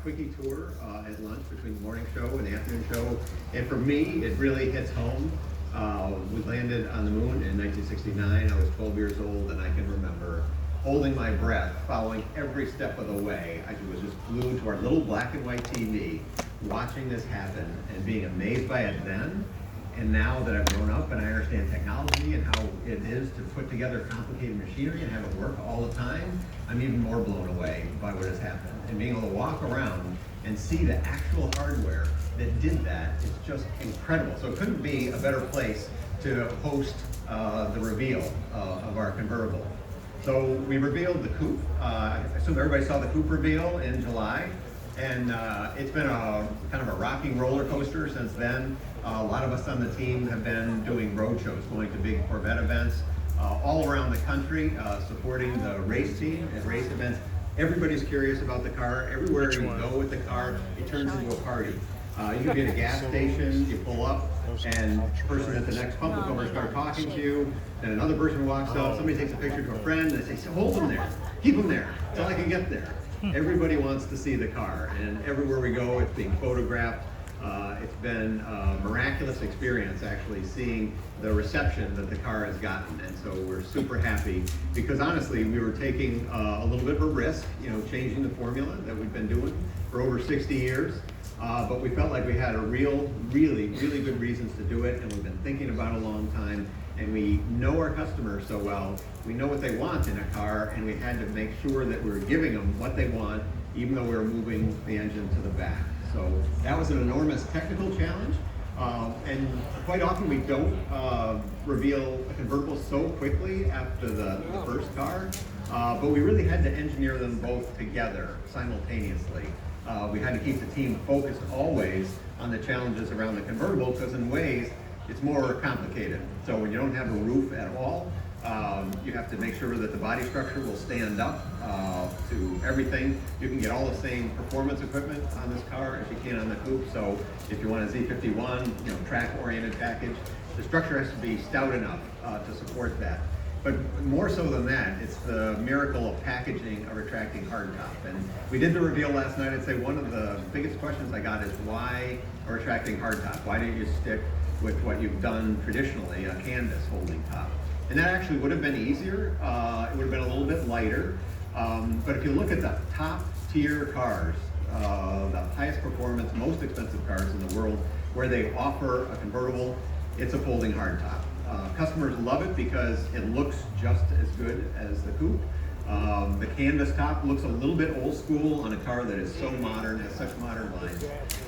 quickie tour at lunch between the morning show and the afternoon show. And for me, it really hits home. We landed on the moon in 1969. I was 12 years old, and I can remember holding my breath, following every step of the way. I was just glued to our little black and white TV, watching this happen and being amazed by it then. And now that I've grown up and I understand technology and how it is to put together complicated machinery and have it work all the time, I'm even more blown away by what has happened. And being able to walk around and see the actual hardware that did that is just incredible. So it couldn't be a better place to host the reveal of our convertible. So we revealed the coupe. I assume everybody saw the coupe reveal in July. And it's been a kind of a rocking roller coaster since then. A lot of us on the team have been doing road shows, going to big Corvette events all around the country, supporting the race team at race events. Everybody's curious about the car. Everywhere you go with the car, it turns into a party. You can be at a gas station, you pull up, and the person at the next pump will come and start talking to you. Then another person walks up, somebody takes a picture to a friend, and they say, hold them there, keep them there, until I can get there. Everybody wants to see the car, and everywhere we go, it's being photographed. It's been a miraculous experience actually seeing the reception that the car has gotten, and so we're super happy because honestly we were taking a little bit of a risk, changing the formula that we've been doing for over 60 years, but we felt like we had a really good reasons to do it, and we've been thinking about it a long time, and we know our customers so well, we know what they want in a car, and we had to make sure that we were giving them what they want even though we were moving the engine to the back. So that was an enormous technical challenge, and quite often we don't reveal a convertible so quickly after the first car, but we really had to engineer them both together simultaneously. We had to keep the team focused always on the challenges around the convertible because in ways it's more complicated. So when you don't have a roof at all, you have to make sure that the body structure will stand up to everything. You can get all the same performance equipment on this car as you can on the coupe. So if you want a Z51, track-oriented package, the structure has to be stout enough to support that. But more so than that, it's the miracle of packaging a retracting hardtop. And we did the reveal last night. I'd say one of the biggest questions I got is why a retracting hardtop? Why didn't you stick with what you've done traditionally, a canvas holding top? And that actually would have been easier. It would have been a little bit lighter. But if you look at the top tier cars, the highest performance, most expensive cars in the world, where they offer a convertible, it's a folding hardtop. Customers love it because it looks just as good as the coupe. The canvas top looks a little bit old school on a car that is so modern, has such modern lines.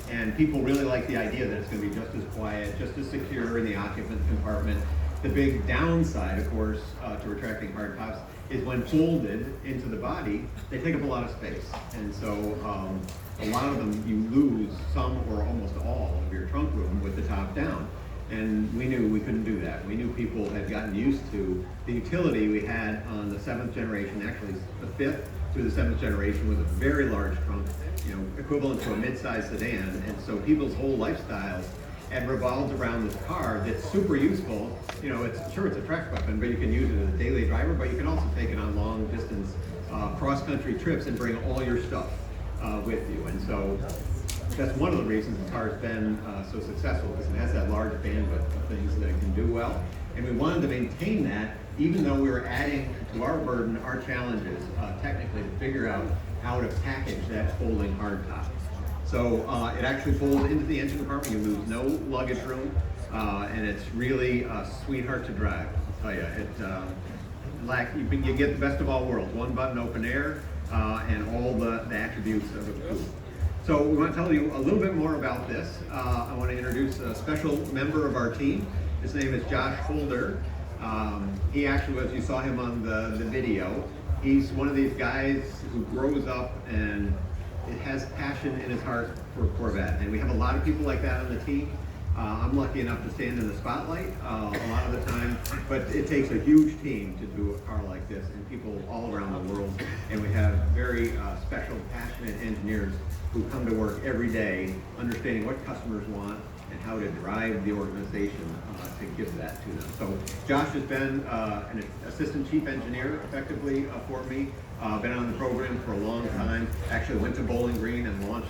And people really like the idea that it's going to be just as quiet, just as secure in the occupant compartment. The big downside, of course, to retracting hardtops is when folded into the body, they take up a lot of space. And so a lot of them, you lose some or almost all of your trunk room with the top down. And we knew we couldn't do that. We knew people had gotten used to the utility we had on the 7th generation, actually the 5th through the 7th generation, with a very large trunk, equivalent to a mid-size sedan. And so people's whole lifestyles had revolved around this car that's super useful. It's a track weapon, but you can use it as a daily driver, but you can also take it on long distance cross-country trips and bring all your stuff with you. And so that's one of the reasons the car's been so successful, because it has that large bandwidth of things that it can do well. And we wanted to maintain that, even though we were adding to our burden, our challenges technically to figure out how to package that folding hardtop. So it actually folds into the engine compartment. You lose no luggage room, and it's really a sweetheart to drive. I'll tell you, you get the best of all worlds: one button open air, and all the attributes of a coupe. So we want to tell you a little bit more about this. I want to introduce a special member of our team. His name is Josh Holder. He actually, as you saw him on the video, he's one of these guys who grows up and it has passion in his heart for Corvette. And we have a lot of people like that on the team. I'm lucky enough to stand in the spotlight a lot of the time, but it takes a huge team to do a car like this, and people all around the world. And we have very special, passionate engineers who come to work every day understanding what customers want and how to drive the organization to give that to them. So Josh has been an assistant chief engineer effectively for me. Been on the program for a long time. Actually went to Bowling Green and launched